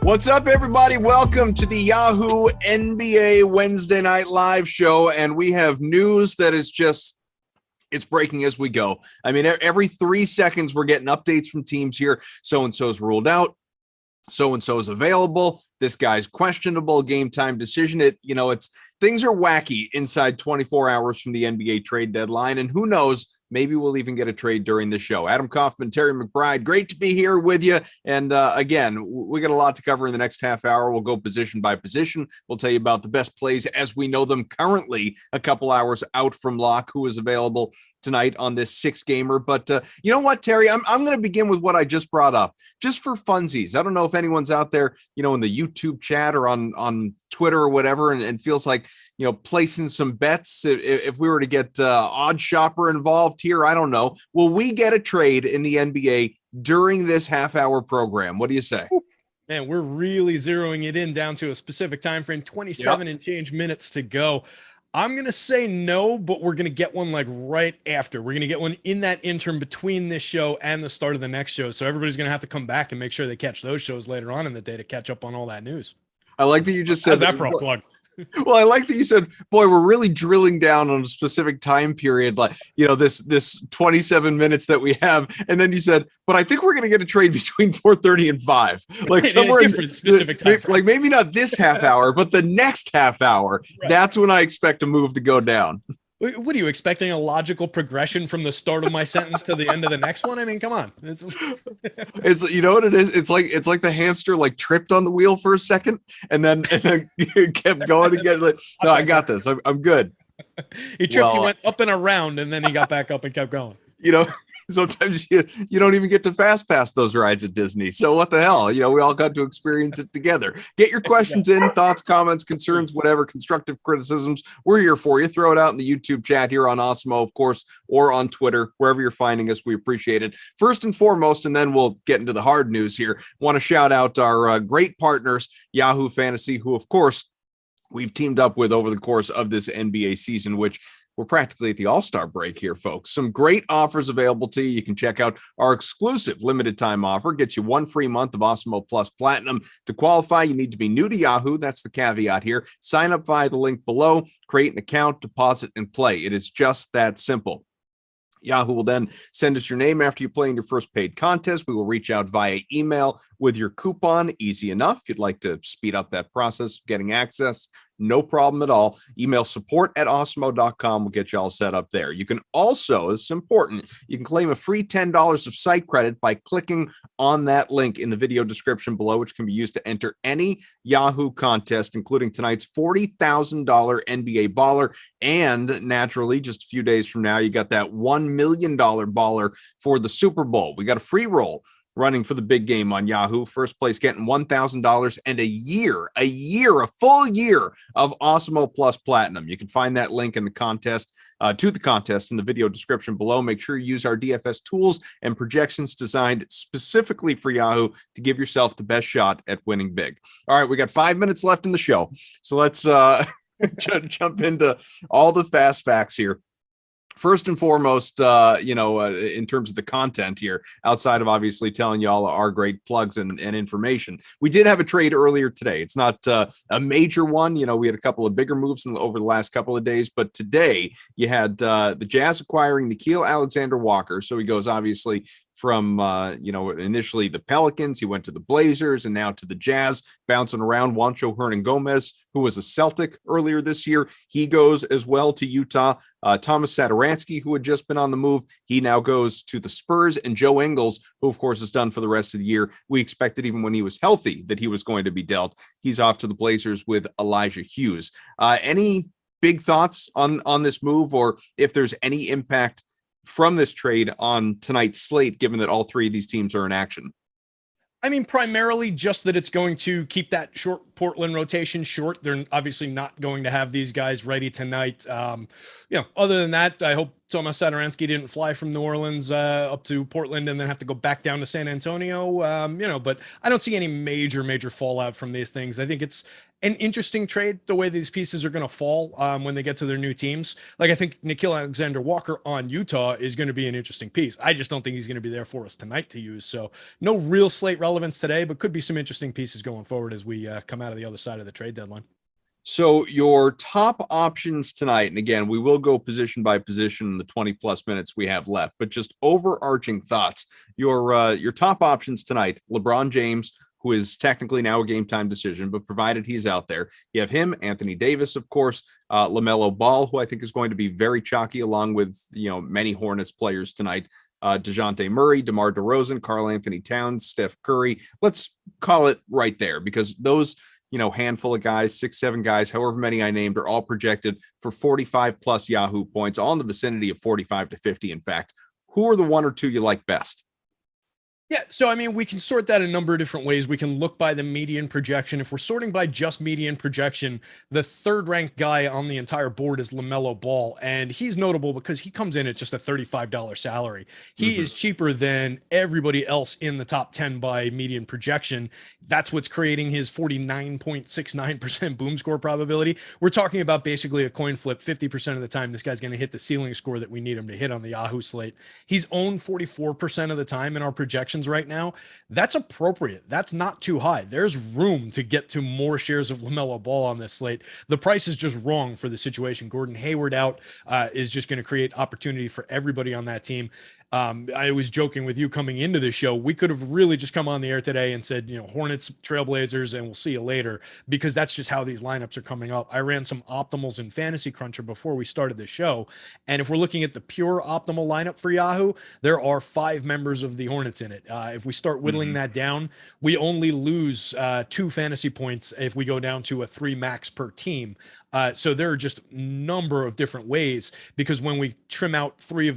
What's up, everybody? Welcome to the Yahoo NBA Wednesday Night Live show, and we have news that is just, it's breaking as we go. I mean, every 3 seconds we're getting updates from teams here. So-and-so's ruled out. So-and-so's available. This guy's questionable. Game time decision. Things are wacky inside 24 hours from the NBA trade deadline, and who knows, maybe we'll even get a trade during the show. Adam Kaufman, Terry McBride, great to be here with you. And again, we got a lot to cover in the next half hour. We'll go position by position. We'll tell you about the best plays as we know them currently, a couple hours out from lock, who is available tonight on this 6-gamer. But you know what, Terry, I'm going to begin with what I just brought up, just for funsies. I don't know if anyone's out there, in the YouTube chat or on Twitter or whatever, and feels like, placing some bets. If we were to get Odd Shopper involved here, I don't know. Will we get a trade in the NBA during this half-hour program? What do you say? Man, we're really zeroing it in down to a specific time frame, 27 and change minutes to go. I'm going to say no, but we're going to get one like right after. We're going to get one in that interim between this show and the start of the next show. So everybody's going to have to come back and make sure they catch those shows later on in the day to catch up on all that news. I like that you just said that for a plug. Well, I like that you said, boy, we're really drilling down on a specific time period, like, this 27 minutes that we have. And then you said, but I think we're going to get a trade between 4:30 and 5, like somewhere in specific time frame. Like maybe not this half hour, but the next half hour. Right. That's when I expect a move to go down. What are you expecting? A logical progression from the start of my sentence to the end of the next one? I mean, come on. It's you know what it is? It's like the hamster tripped on the wheel for a second and then kept going again. Like, no, I got this. I'm good. He tripped, he went up and around, and then he got back up and kept going. Sometimes you don't even get to fast pass those rides at Disney. So what the hell? We all got to experience it together. Get your questions in, thoughts, comments, concerns, whatever, constructive criticisms. We're here for you. Throw it out in the YouTube chat here on Awesemo, of course, or on Twitter, wherever you're finding us. We appreciate it. First and foremost, and then we'll get into the hard news here. Want to shout out our great partners, Yahoo Fantasy, who, of course, we've teamed up with over the course of this NBA season, which we're practically at the All-Star break here, folks. Some great offers available to you. You can check out our exclusive limited time offer. Gets you 1 free month of Awesemo Plus Platinum. To qualify, you need to be new to Yahoo. That's the caveat here. Sign up via the link below, create an account, deposit, and play. It is just that simple. Yahoo will then send us your name after you play in your first paid contest. We will reach out via email with your coupon. Easy enough. If you'd like to speed up that process of getting access, no problem at all. Email support@awesemo.com. We'll get you all set up there. You can also, this is important, you can claim a free $10 of site credit by clicking on that link in the video description below, which can be used to enter any Yahoo contest, including tonight's $40,000 NBA baller. And naturally, just a few days from now, you got that $1 million baller for the Super Bowl. We got a free roll running for the big game on Yahoo. First place getting $1,000 and a full year of Awesemo Plus Platinum. You can find that link in the contest, to the contest in the video description below. Make sure you use our DFS tools and projections designed specifically for Yahoo to give yourself the best shot at winning big. All right, we got 5 minutes left in the show. So let's jump into all the fast facts here. First and foremost, in terms of the content here, outside of obviously telling you all our great plugs and information, we did have a trade earlier today. It's not a major one. We had a couple of bigger moves over the last couple of days, but today you had the Jazz acquiring Nickeil Alexander-Walker. So he goes obviously from, initially the Pelicans, he went to the Blazers, and now to the Jazz, bouncing around. Juancho Hernan-Gomez, who was a Celtic earlier this year, he goes as well to Utah. Thomas Satoransky, who had just been on the move, he now goes to the Spurs. And Joe Ingles, who of course is done for the rest of the year. We expected even when he was healthy that he was going to be dealt. He's off to the Blazers with Elijah Hughes. Any big thoughts on this move, or if there's any impact from this trade on tonight's slate, given that all three of these teams are in action? I mean, primarily just that it's going to keep that short Portland rotation short. They're obviously not going to have these guys ready tonight. Other than that, I hope Tomas Satoransky didn't fly from New Orleans up to Portland and then have to go back down to San Antonio. But I don't see any major fallout from these things. I think it's an interesting trade, the way these pieces are going to fall when they get to their new teams. Like, I think Nickeil Alexander-Walker on Utah is going to be an interesting piece. I just don't think he's going to be there for us tonight to use. So no real slate relevance today, but could be some interesting pieces going forward as we come out of the other side of the trade deadline. So your top options tonight, and again, we will go position by position in the 20 plus minutes we have left, but just overarching thoughts. Your top options tonight: LeBron James, who is technically now a game time decision, but provided he's out there, you have him, Anthony Davis, of course, LaMelo Ball, who I think is going to be very chalky, along with many Hornets players tonight. DeJounte Murray, DeMar DeRozan, Karl Anthony Towns, Steph Curry. Let's call it right there, because those handful of guys, 6-7 guys, however many I named, are all projected for 45 plus Yahoo points, all in the vicinity of 45 to 50. In fact, who are the one or two you like best? Yeah, so I mean, we can sort that a number of different ways. We can look by the median projection. If we're sorting by just median projection, the third ranked guy on the entire board is LaMelo Ball, and he's notable because he comes in at just a $35 salary. He is cheaper than everybody else in the top 10 by median projection. That's what's creating his 49.69% boom score probability. We're talking about basically a coin flip. 50% of the time, this guy's going to hit the ceiling score that we need him to hit on the Yahoo slate. He's owned 44% of the time in our projections right now. That's appropriate. That's not too high. There's room to get to more shares of LaMelo Ball on this slate. The price is just wrong for the situation. Gordon Hayward out is just going to create opportunity for everybody on that team. I was joking with you coming into the show. We could have really just come on the air today and said, Hornets, Trailblazers, and we'll see you later, because that's just how these lineups are coming up. I ran some optimals in Fantasy Cruncher before we started the show. And if we're looking at the pure optimal lineup for Yahoo, there are 5 members of the Hornets in it. If we start whittling that down, we only lose 2 fantasy points if we go down to a 3 max per team. So there are just a number of different ways, because when we trim out 2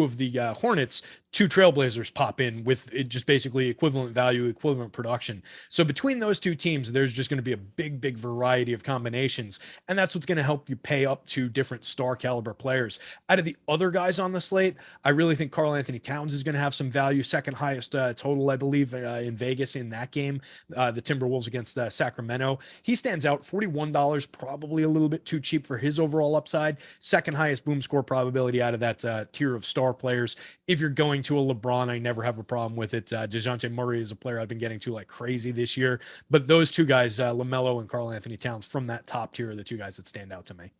of the Hornets, 2 Trailblazers pop in with it, just basically equivalent value, equivalent production. So between those 2 teams, there's just going to be a big variety of combinations. And that's what's going to help you pay up to different star caliber players. Out of the other guys on the slate, I really think Karl Anthony Towns is going to have some value. Second highest total, I believe, in Vegas in that game, the Timberwolves against Sacramento. He stands out, $41, probably a little bit too cheap for his overall upside. Second highest boom score probability out of that tier of star players. If you're going to a LeBron, I never have a problem with it. DeJounte Murray is a player I've been getting to like crazy this year. But those 2 guys, LaMelo and Karl Anthony Towns, from that top tier are the 2 guys that stand out to me.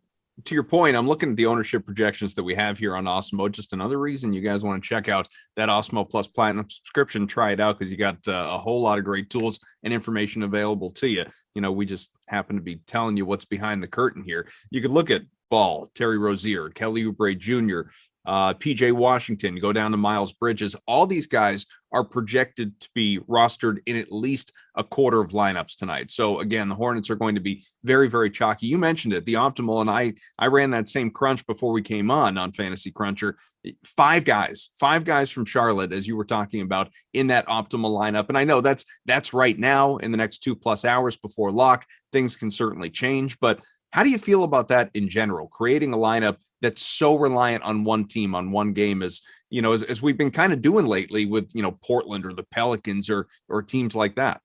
To your point, I'm looking at the ownership projections that we have here on Awesemo. Just another reason you guys want to check out that Awesemo Plus Platinum subscription. Try it out, because you got a whole lot of great tools and information available to you. We just happen to be telling you what's behind the curtain here. You could look at Ball, Terry Rozier, Kelly Oubre Jr., PJ Washington, go down to Miles Bridges. All these guys are projected to be rostered in at least a quarter of lineups tonight. So again, the Hornets are going to be very chalky. You mentioned it, the optimal, and I ran that same crunch before we came on Fantasy Cruncher. 5 guys from Charlotte, as you were talking about, in that optimal lineup. And I know that's right now. In the next 2+ hours before lock, things can certainly change. But how do you feel about that in general? Creating a lineup that's so reliant on one team, on one game, as we've been kind of doing lately with Portland or the Pelicans or teams like that.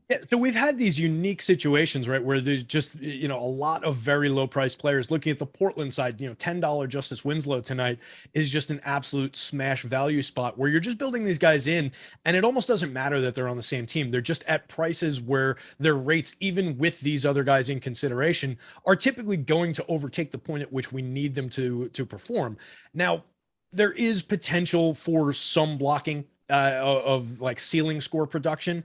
Yeah, so we've had these unique situations, right, where there's just, a lot of very low price players. Looking at the Portland side, $10 Justice Winslow tonight is just an absolute smash value spot where you're just building these guys in, and it almost doesn't matter that they're on the same team. They're just at prices where their rates, even with these other guys in consideration, are typically going to overtake the point at which we need them to perform. Now, there is potential for some blocking of like ceiling score production.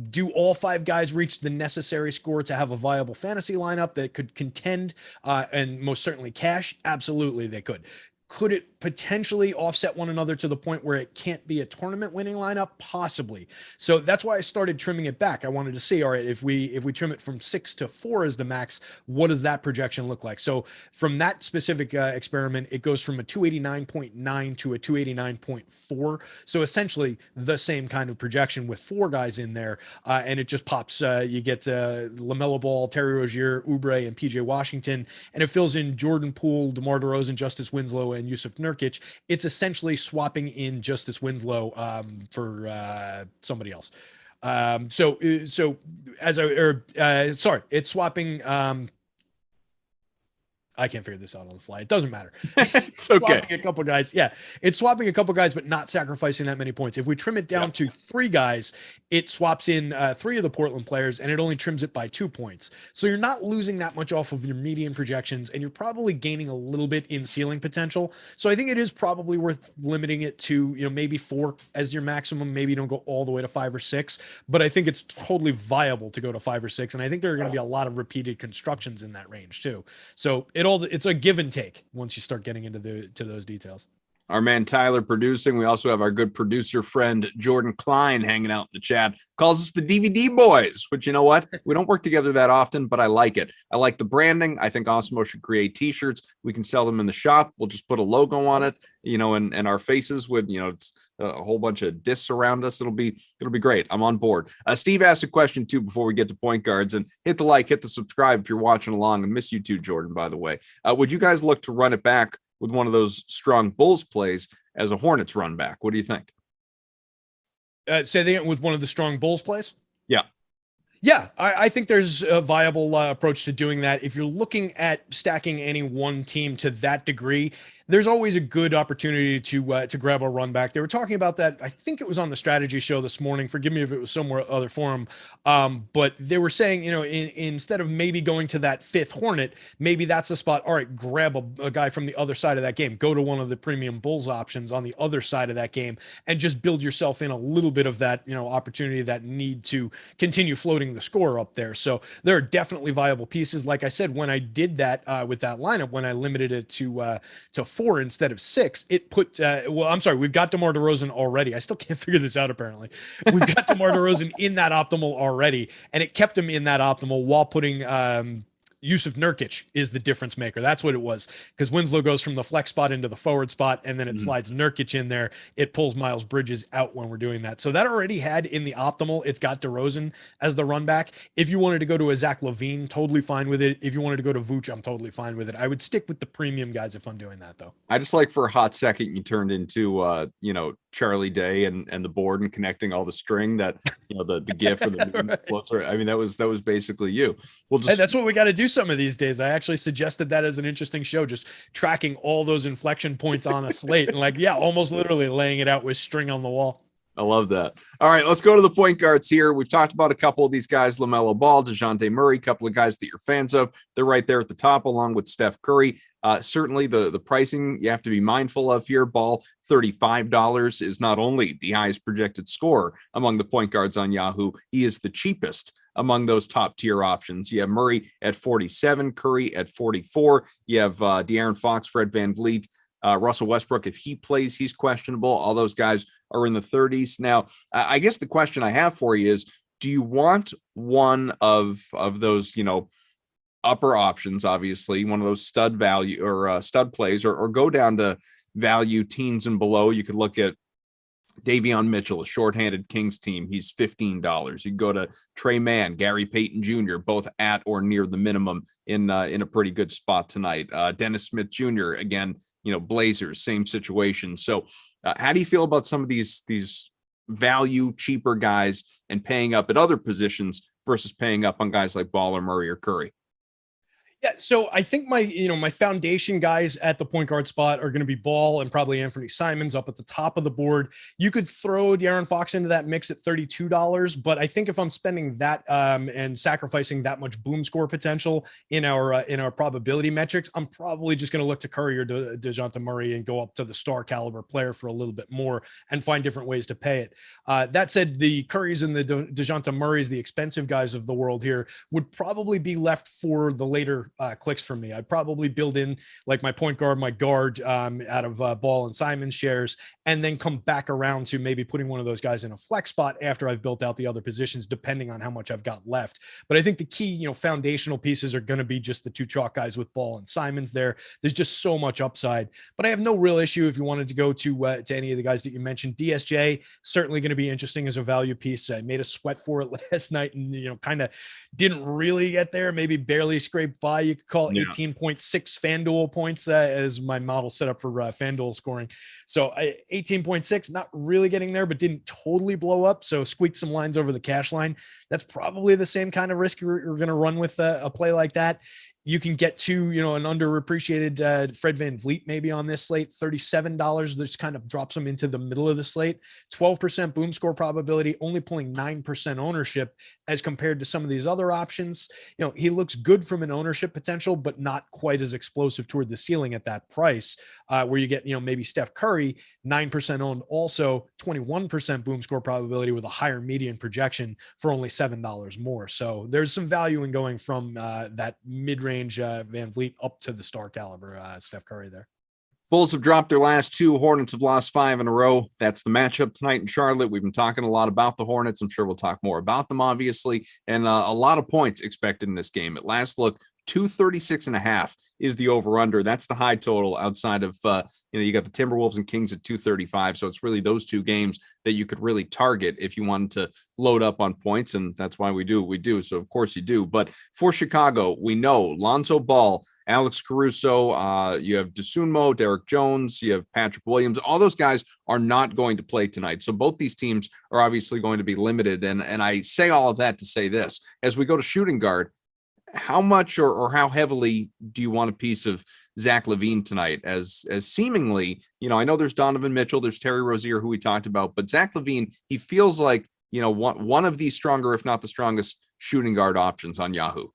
Do all 5 guys reach the necessary score to have a viable fantasy lineup that could contend and most certainly cash? Absolutely, they could. Could it potentially offset one another to the point where it can't be a tournament winning lineup? Possibly. So that's why I started trimming it back. I wanted to see, all right, if we trim it from 6 to 4 as the max, what does that projection look like? So from that specific experiment, it goes from a 289.9 to a 289.4. So essentially the same kind of projection with 4 guys in there. And it just pops, you get LaMelo Ball, Terry Rozier, Oubre, and PJ Washington. And it fills in Jordan Poole, DeMar DeRozan, Justice Winslow, Winslow and Yusuf Nurkic, it's essentially swapping in Justice Winslow for somebody else. It's swapping. I can't figure this out on the fly. It doesn't matter. It's okay. Swapping a couple guys. Yeah. It's swapping a couple guys, but not sacrificing that many points. If we trim it down to 3 guys, it swaps in 3 of the Portland players and it only trims it by 2 points. So you're not losing that much off of your median projections and you're probably gaining a little bit in ceiling potential. So I think it is probably worth limiting it to, maybe 4 as your maximum. Maybe you don't go all the way to 5 or 6, but I think it's totally viable to go to 5 or 6. And I think there are going to be a lot of repeated constructions in that range too. So it's a give and take once you start getting into those details. Our man Tyler producing. We also have our good producer friend Jordan Klein hanging out in the chat. Calls us the DVD boys, which, you know what? We don't work together that often, but I like it. I like the branding. I think Awesemo should create t-shirts. We can sell them in the shop. We'll just put a logo on it, and our faces with, it's a whole bunch of discs around us. It'll be great. I'm on board. Steve asked a question too before we get to point guards, and hit the like, hit the subscribe if you're watching along. I miss you too, Jordan, by the way. Would you guys look to run it back with one of those strong Bulls plays as a Hornets run back? What do you think? Say that with one of the strong Bulls plays? Yeah. Yeah, I think there's a viable approach to doing that. If you're looking at stacking any one team to that degree, there's always a good opportunity to grab a run back. They were talking about that. I think it was on the strategy show this morning. Forgive me if it was somewhere other forum. But they were saying, instead of maybe going to that 5th Hornet, maybe that's the spot. All right, grab a guy from the other side of that game. Go to one of the premium Bulls options on the other side of that game and just build yourself in a little bit of that, opportunity, that need to continue floating the score up there. So there are definitely viable pieces. Like I said, when I did that with that lineup, when I limited it to 4 instead of 6, it put we've got DeMar DeRozan already. I still can't figure this out. Apparently we've got DeMar DeRozan in that optimal already, and it kept him in that optimal while putting Yusuf Nurkic is the difference maker. That's what it was, because Winslow goes from the flex spot into the forward spot, and then it slides Nurkic in there. It pulls Miles Bridges out when we're doing that. So that already had in the optimal, it's got DeRozan as the run back. If you wanted to go to a Zach LaVine, totally fine with it. If you wanted to go to Vooch, I'm totally fine with it. I would stick with the premium guys if I'm doing that, though. I just like for a hot second you turned into Charlie Day and the board and connecting all the string that the GIF or the right. I mean, that was basically you. Hey, that's what we got to do some of these days. I actually suggested that as an interesting show, just tracking all those inflection points on a slate and almost literally laying it out with string on the wall. I love that. All right, let's go to the point guards here. We've talked about a couple of these guys, LaMelo Ball, DeJounte Murray, a couple of guys that you're fans of. They're right there at the top, along with Steph Curry. Certainly the pricing you have to be mindful of here. Ball, $35 is not only the highest projected scorer among the point guards on Yahoo, he is the cheapest among those top tier options. You have Murray at 47, Curry at 44. You have De'Aaron Fox, Fred VanVleet, Russell Westbrook. If he plays, he's questionable. All those guys are in the 30s. Now, I guess the question I have for you is, do you want one of those, upper options, obviously, one of those stud value or stud plays, or go down to value teens and below? You could look at Davion Mitchell, a shorthanded Kings team. He's $15. You go to Trey Mann, Gary Payton Jr., both at or near the minimum in a pretty good spot tonight. Dennis Smith Jr., again, Blazers, same situation. So how do you feel about some of these value, cheaper guys and paying up at other positions versus paying up on guys like Ball or Murray or Curry? Yeah, so I think my foundation guys at the point guard spot are going to be Ball and probably Anthony Simons up at the top of the board. You could throw De'Aaron Fox into that mix at $32, but I think if I'm spending that and sacrificing that much boom score potential in our probability metrics, I'm probably just going to look to Curry or DeJounte Murray and go up to the star caliber player for a little bit more and find different ways to pay it. That said, the Currys and the DeJounte Murrays, the expensive guys of the world here, would probably be left for the later clicks for me. I'd probably build in like my point guard, my guard out of Ball and Simons shares, and then come back around to maybe putting one of those guys in a flex spot after I've built out the other positions, depending on how much I've got left. But I think the key, foundational pieces are going to be just the 2 chalk guys with Ball and Simons there. There's just so much upside, but I have no real issue if you wanted to go to any of the guys that you mentioned. DSJ, certainly going to be interesting as a value piece. I made a sweat for it last night and, kind of didn't really get there, maybe barely scraped by. you could call Yeah. 18.6 FanDuel points as my model set up for FanDuel scoring. So 18.6, not really getting there, but didn't totally blow up. So squeaked some lines over the cash line. That's probably the same kind of risk you're going to run with a play like that. You can get to, an underappreciated Fred VanVleet maybe on this slate, $37. This kind of drops him into the middle of the slate. 12% boom score probability, only pulling 9% ownership as compared to some of these other options. He looks good from an ownership potential, but not quite as explosive toward the ceiling at that price, where you get, maybe Steph Curry, 9% owned, also 21% boom score probability with a higher median projection for only $7 more. So there's some value in going from that mid-range VanVleet up to the star caliber Steph Curry there. Bulls have dropped their last 2. Hornets have lost 5 in a row. That's the matchup tonight in Charlotte. We've been talking a lot about the Hornets. I'm sure we'll talk more about them, obviously, and a lot of points expected in this game. At last look, 236.5 is the over-under. That's the high total outside of, you got the Timberwolves and Kings at 235. So it's really those 2 games that you could really target if you wanted to load up on points. And that's why we do what we do. So of course you do. But for Chicago, we know Lonzo Ball, Alex Caruso, you have DeSunmo, Derek Jones, you have Patrick Williams. All those guys are not going to play tonight. So both these teams are obviously going to be limited. And I say all of that to say this. As we go to shooting guard, how much or how heavily do you want a piece of Zach LaVine tonight as seemingly, I know there's Donovan Mitchell, there's Terry Rozier, who we talked about, but Zach LaVine, he feels like, one of the stronger, if not the strongest shooting guard options on Yahoo.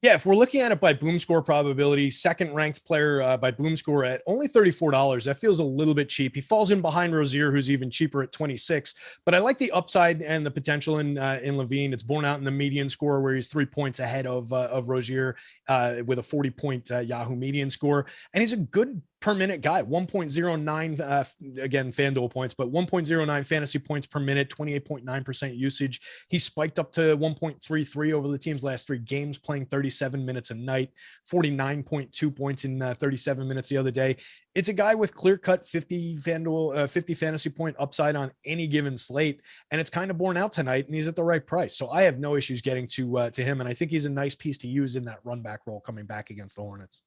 Yeah, if we're looking at it by boom score probability, second ranked player by boom score at only $34, that feels a little bit cheap. He falls in behind Rozier, who's even cheaper at 26. But I like the upside and the potential in LaVine. It's borne out in the median score, where he's 3 points ahead of Rozier with a 40-point Yahoo median score, and he's a good per minute guy. 1.09 again FanDuel points, but 1.09 fantasy points per minute, 28.9% usage. He spiked up to 1.33 over the team's last 3 games, playing 37 minutes a night, 49.2 points in 37 minutes the other day. It's a guy with clear-cut 50 fantasy point upside on any given slate, and it's kind of borne out tonight, and he's at the right price. So I have no issues getting to him, and I think he's a nice piece to use in that run back role coming back against the Hornets.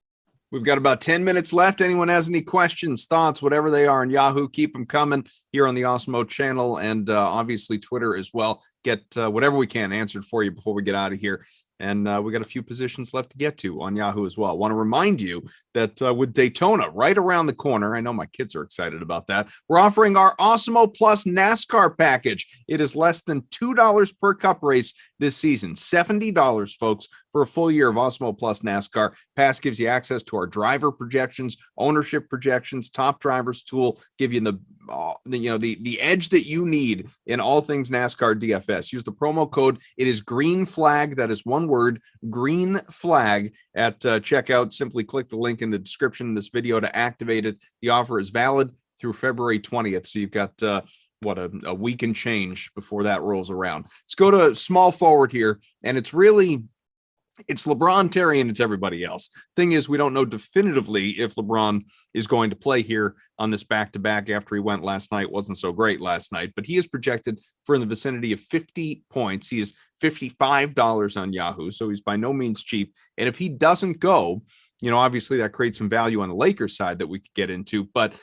We've got about 10 minutes left. Anyone has any questions, thoughts, whatever they are on Yahoo, keep them coming here on the Awesemo channel, and obviously Twitter as well. Get whatever we can answered for you before we get out of here. And we got a few positions left to get to on Yahoo as well. I want to remind you that with Daytona right around the corner, I know my kids are excited about that, we're offering our Awesemo Plus NASCAR package. It is less than $2 per cup race this season. $70, folks, for a full year of Awesemo Plus NASCAR. Pass gives you access to our driver projections, ownership projections, top drivers tool, give you the edge that you need in all things NASCAR DFS. Use the promo code. It is green flag. That is one word, green flag, at checkout. Simply click the link in the description of this video to activate it. The offer is valid through February 20th. So you've got a week and change before that rolls around. Let's go to small forward here. And it's LeBron, Terry, and it's everybody else. Thing is, we don't know definitively if LeBron is going to play here on this back-to-back after he went last night. Wasn't so great last night, but he is projected for in the vicinity of 50 points. He is $55 on Yahoo, so he's by no means cheap. And if he doesn't go, obviously that creates some value on the Lakers side that we could get into, but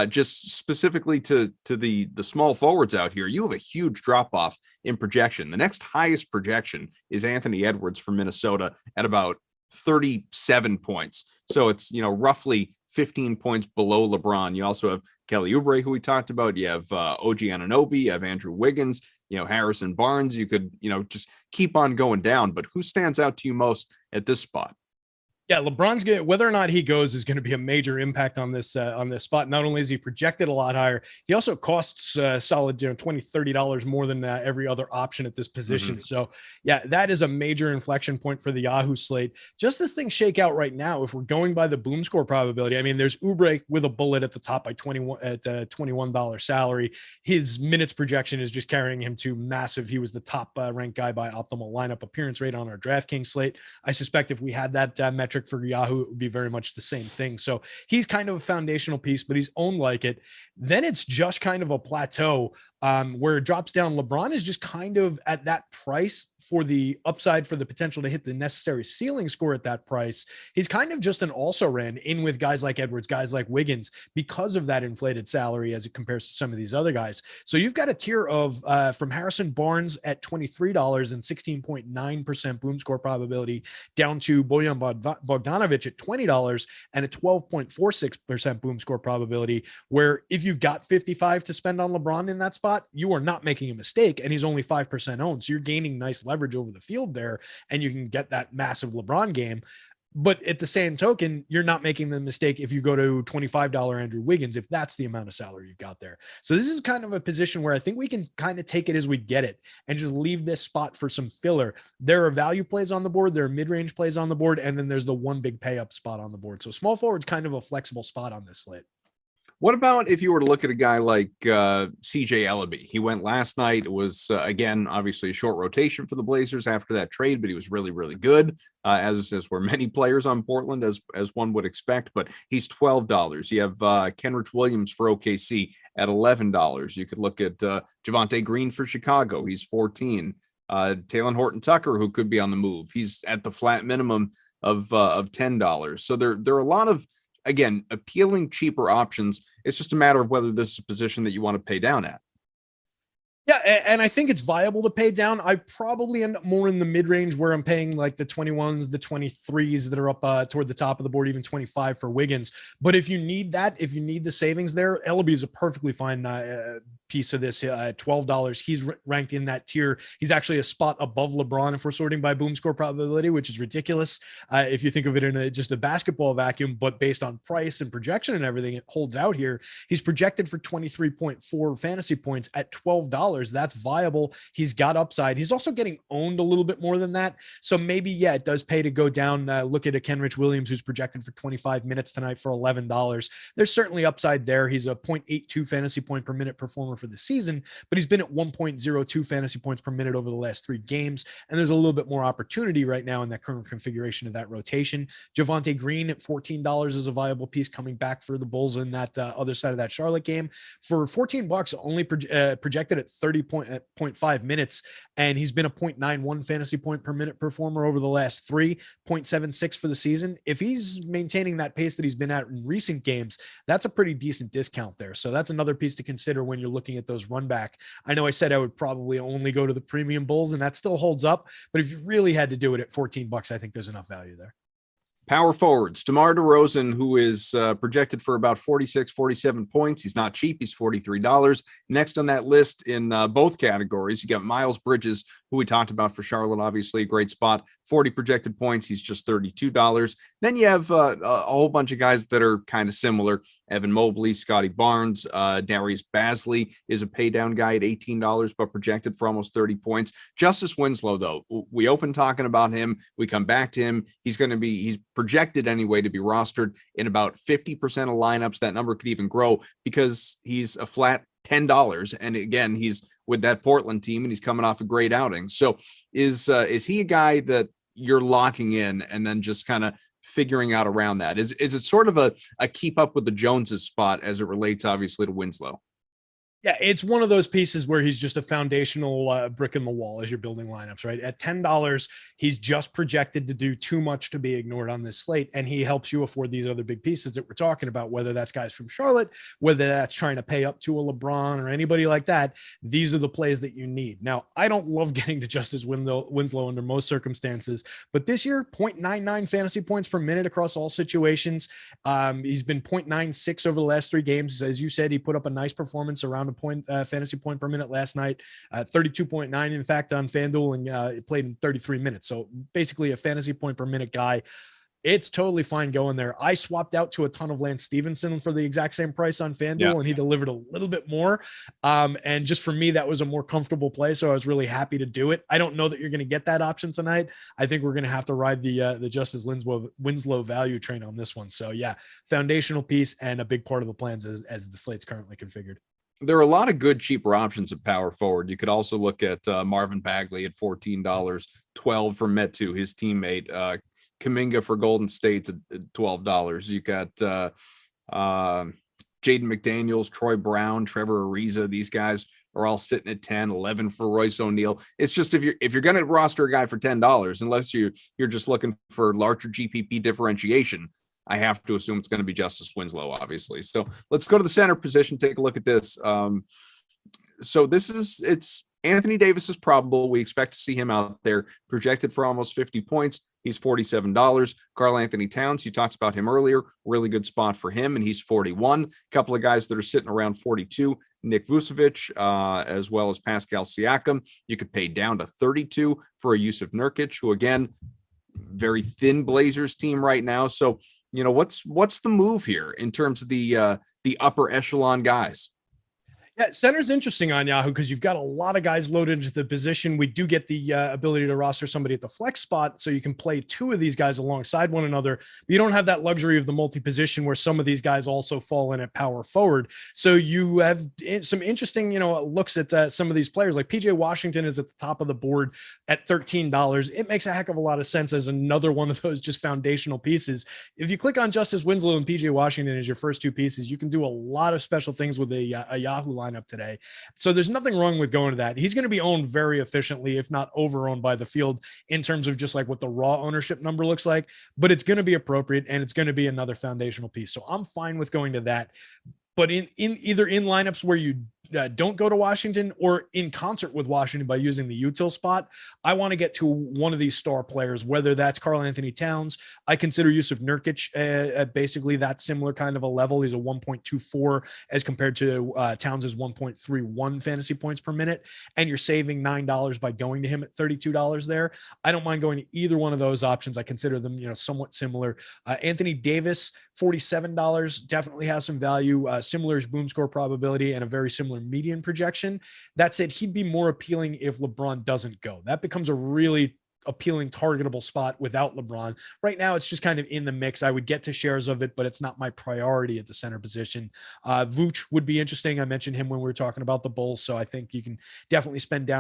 just specifically to the small forwards out here, you have a huge drop-off in projection. The next highest projection is Anthony Edwards from Minnesota at about 37 points. So it's, roughly 15 points below LeBron. You also have Kelly Oubre, who we talked about. You have OG Anunoby, you have Andrew Wiggins, Harrison Barnes. You could, just keep on going down. But who stands out to you most at this spot? Yeah, LeBron's going, whether or not he goes is going to be a major impact on this spot. Not only is he projected a lot higher, he also costs solid $20, $30 more than every other option at this position. Mm-hmm. So yeah, that is a major inflection point for the Yahoo slate. Just as things shake out right now, if we're going by the boom score probability, I mean, there's Oubre with a bullet at the top by $21 salary. His minutes projection is just carrying him to massive. He was the top ranked guy by optimal lineup appearance rate on our DraftKings slate. I suspect if we had that metric for Yahoo, it would be very much the same thing. So he's kind of a foundational piece, but he's owned like it. Then it's just kind of a plateau where it drops down. LeBron is just kind of at that price for the upside, for the potential to hit the necessary ceiling score at that price, he's kind of just an also ran in with guys like Edwards, guys like Wiggins, because of that inflated salary as it compares to some of these other guys. So you've got a tier of from Harrison Barnes at $23 and 16.9% boom score probability down to Bojan Bogdanovic at $20 and a 12.46% boom score probability, where if you've got 55 to spend on LeBron in that spot, you are not making a mistake, and he's only 5% owned. So you're gaining nice leverage over the field there, and you can get that massive LeBron game. But at the same token, you're not making the mistake if you go to $25 Andrew Wiggins, if that's the amount of salary you've got there. So this is kind of a position where I think we can kind of take it as we get it and just leave this spot for some filler. There are value plays on the board. There are mid-range plays on the board. And then there's the one big pay up spot on the board. So small forward's kind of a flexible spot on this slate. What about if you were to look at a guy like CJ Ellaby? He went last night. It was, again, obviously a short rotation for the Blazers after that trade, but he was really, really good, as were many players on Portland, as one would expect. But he's $12. You have Kenrich Williams for OKC at $11. You could look at Javonte Green for Chicago. He's $14. Talen Horton-Tucker, who could be on the move. He's at the flat minimum of $10. So there are a lot of, again, appealing, cheaper options. It's just a matter of whether this is a position that you want to pay down at. Yeah, and I think it's viable to pay down. I probably end up more in the mid-range where I'm paying like the 21s, the 23s that are up toward the top of the board, even 25 for Wiggins. But if you need that, if you need the savings there, Ellaby is a perfectly fine piece of this at $12. He's ranked in that tier. He's actually a spot above LeBron if we're sorting by boom score probability, which is ridiculous if you think of it in just a basketball vacuum. But based on price and projection and everything, it holds out here. He's projected for 23.4 fantasy points at $12. That's viable. He's got upside. He's also getting owned a little bit more than that. So maybe, yeah, it does pay to go down. Look at a Kenrich Williams who's projected for 25 minutes tonight for $11. There's certainly upside there. He's a 0.82 fantasy point per minute performer for the season, but he's been at 1.02 fantasy points per minute over the last 3 games. And there's a little bit more opportunity right now in that current configuration of that rotation. Javonte Green at $14 is a viable piece coming back for the Bulls in that other side of that Charlotte game for $14, only projected at 30.5 minutes. And he's been a 0.91 fantasy point per minute performer over the last 3, 0.76 for the season. If he's maintaining that pace that he's been at in recent games, that's a pretty decent discount there. So that's another piece to consider when you're looking at those run back. I know I said I would probably only go to the premium Bulls, and that still holds up. But if you really had to do it at $14, I think there's enough value there. Power forwards, DeMar DeRozan, who is projected for about 46, 47 points. He's not cheap. He's $43. Next on that list in both categories, you got Miles Bridges, who we talked about for Charlotte, obviously a great spot, 40 projected points. He's just $32. Then you have a whole bunch of guys that are kind of similar. Evan Mobley, Scotty Barnes, Darius Bazley is a pay down guy at $18, but projected for almost 30 points. Justice Winslow, though, we open talking about him. We come back to him. He's projected anyway to be rostered in about 50% of lineups. That number could even grow because he's a flat $10. And again, he's with that Portland team and he's coming off a great outing. So is he a guy that you're locking in and then just kind of figuring out around that? Is it sort of a keep up with the Joneses spot as it relates obviously to Winslow? Yeah, it's one of those pieces where he's just a foundational brick in the wall as you're building lineups, right? At $10, he's just projected to do too much to be ignored on this slate, and he helps you afford these other big pieces that we're talking about, whether that's guys from Charlotte, whether that's trying to pay up to a LeBron or anybody like that. These are the plays that you need. Now, I don't love getting to Justice Winslow under most circumstances, but this year, 0.99 fantasy points per minute across all situations. He's been 0.96 over the last 3 games. As you said, he put up a nice performance around a point fantasy point per minute last night, 32.9 in fact on FanDuel, and it played in 33 minutes. So basically a fantasy point per minute guy. It's totally fine going there. I swapped out to a ton of Lance Stevenson for the exact same price on FanDuel, and he delivered a little bit more. And just for me, that was a more comfortable play. So I was really happy to do it. I don't know that you're going to get that option tonight. I think we're going to have to ride the Justice Winslow value train on this one. So yeah, foundational piece and a big part of the plans as the slate's currently configured. There are a lot of good, cheaper options at power forward. You could also look at Marvin Bagley at $14, 12 for Metu, his teammate. Kuminga for Golden State at $12. You got Jaden McDaniels, Troy Brown, Trevor Ariza. These guys are all sitting at 10, 11 for Royce O'Neal. It's just if you're going to roster a guy for $10, unless you're just looking for larger GPP differentiation, I have to assume it's going to be Justice Winslow, obviously. So let's go to the center position. Take a look at this. So it's Anthony Davis is probable. We expect to see him out there, projected for almost 50 points. He's $47. Karl Anthony Towns, you talked about him earlier, really good spot for him, and he's 41. A couple of guys that are sitting around 42. Nick Vucevic, as well as Pascal Siakam. You could pay down to 32 for a Yusuf Nurkic, who again, very thin Blazers team right now. So, what's the move here in terms of the upper echelon guys? Yeah, center's interesting on Yahoo because you've got a lot of guys loaded into the position. We do get the ability to roster somebody at the flex spot, so you can play two of these guys alongside one another. But you don't have that luxury of the multi-position where some of these guys also fall in at power forward. So you have some interesting, looks at some of these players. Like PJ Washington is at the top of the board at $13. It makes a heck of a lot of sense as another one of those just foundational pieces. If you click on Justice Winslow and PJ Washington as your first two pieces, you can do a lot of special things with a Yahoo line up today. So there's nothing wrong with going to that. He's going to be owned very efficiently, if not over owned by the field in terms of just like what the raw ownership number looks like, but it's going to be appropriate and it's going to be another foundational piece. So I'm fine with going to that. But in either in lineups where you don't go to Washington or in concert with Washington by using the util spot, I want to get to one of these star players, whether that's Karl Anthony Towns. I consider Yusuf Nurkic at basically that similar kind of a level. He's a 1.24 as compared to Towns' 1.31 fantasy points per minute. And you're saving $9 by going to him at $32 there. I don't mind going to either one of those options. I consider them, somewhat similar. Anthony Davis, $47, definitely has some value, similar boom score probability and a very similar median projection. That said, he'd be more appealing if LeBron doesn't go. That becomes a really appealing targetable spot without LeBron. Right now, it's just kind of in the mix. I would get to shares of it, but it's not my priority at the center position. Vooch would be interesting. I mentioned him when we were talking about the Bulls, so I think you can definitely spend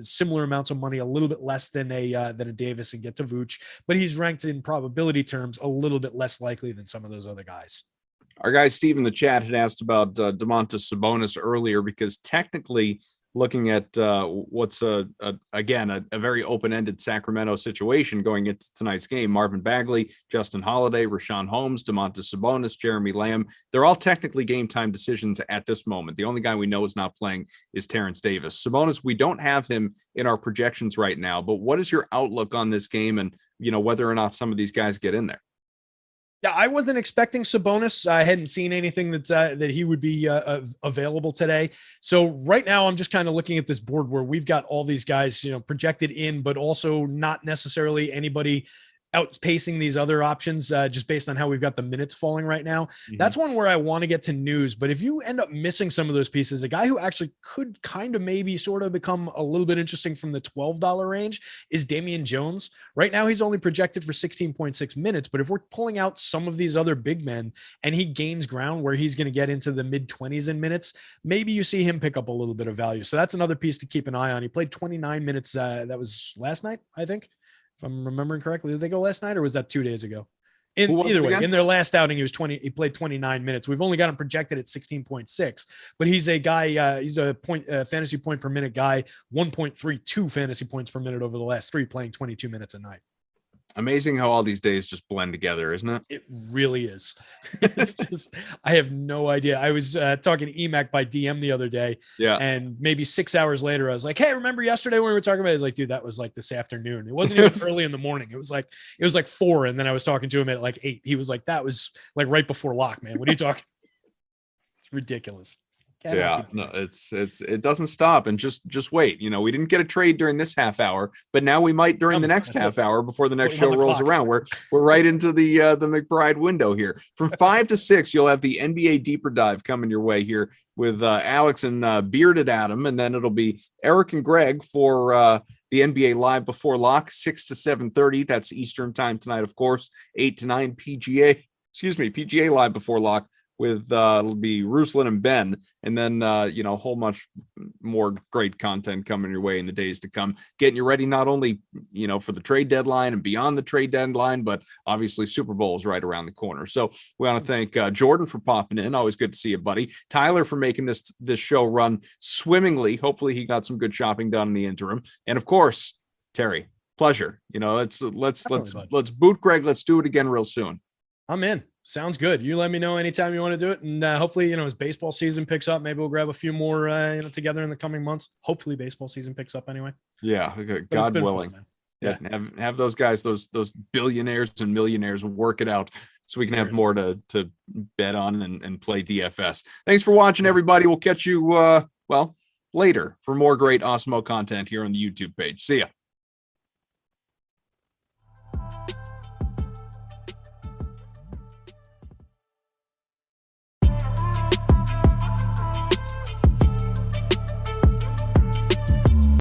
similar amounts of money, a little bit less than a Davis, and get to Vooch. But he's ranked in probability terms a little bit less likely than some of those other guys. Our guy Steve in the chat had asked about Domantas Sabonis earlier, because technically, looking at what's again a very open-ended Sacramento situation going into tonight's game, Marvin Bagley, Justin Holiday, Rashawn Holmes, Domantas Sabonis, Jeremy Lamb, they're all technically game time decisions at this moment. The only guy we know is not playing is Terrence Davis. Sabonis, we don't have him in our projections right now, but what is your outlook on this game and whether or not some of these guys get in there? Yeah, I wasn't expecting Sabonis. I hadn't seen anything that he would be available today. So right now, I'm just kind of looking at this board where we've got all these guys, projected in, but also not necessarily anybody outpacing these other options just based on how we've got the minutes falling right now. Mm-hmm. That's one where I want to get to news. But if you end up missing some of those pieces, a guy who actually could kind of maybe sort of become a little bit interesting from the $12 range is Damian Jones. Right now, he's only projected for 16.6 minutes. But if we're pulling out some of these other big men and he gains ground where he's going to get into the mid-20s in minutes, maybe you see him pick up a little bit of value. So that's another piece to keep an eye on. He played 29 minutes. That was last night, I think. If I'm remembering correctly, did they go last night or was that 2 days ago? Either way, in their last outing, he played 29 minutes. We've only got him projected at 16.6, but he's a guy, he's a fantasy point per minute guy, 1.32 fantasy points per minute over the last three, playing 22 minutes a night. Amazing how all these days just blend together, isn't it? It really is. It's just, I have no idea. I was talking to EMAC by DM the other day. Yeah. And maybe 6 hours later, I was like, hey, remember yesterday when we were talking about it? He's like, dude, that was like this afternoon. It wasn't even early in the morning. It was like 4. And then I was talking to him at like 8. He was like, that was like right before lock, man. What are you talking? It's ridiculous. Yeah, no, it doesn't stop. And just wait. We didn't get a trade during this half hour, but now we might during the next half hour before the next show rolls around. We're right into the McBride window here. From 5 to 6, you'll have the NBA Deeper Dive coming your way here with Alex and Bearded Adam, and then it'll be Eric and Greg for the NBA Live Before Lock, 6 to 7:30. That's Eastern time tonight, of course. 8 to 9 PGA Live Before Lock it'll be Ruslan and Ben, and then you know, a whole much more great content coming your way in the days to come, getting you ready not only, you know, for the trade deadline and beyond the trade deadline, but obviously Super Bowl is right around the corner. So we want to thank Jordan for popping in. Always good to see you, buddy. Tyler for making this show run swimmingly. Hopefully he got some good shopping done in the interim, and of course Terry, pleasure. You know, let's boot Greg. Let's do it again real soon. I'm in. Sounds good. You let me know anytime you want to do it. And hopefully, you know, as baseball season picks up, maybe we'll grab a few more, you know, together in the coming months. Hopefully baseball season picks up anyway. Yeah. God willing. Fun, yeah. Have those guys, those billionaires and millionaires work it out so we can have more to bet on and play DFS. Thanks for watching, everybody. We'll catch you, later for more great Awesemo content here on the YouTube page. See ya.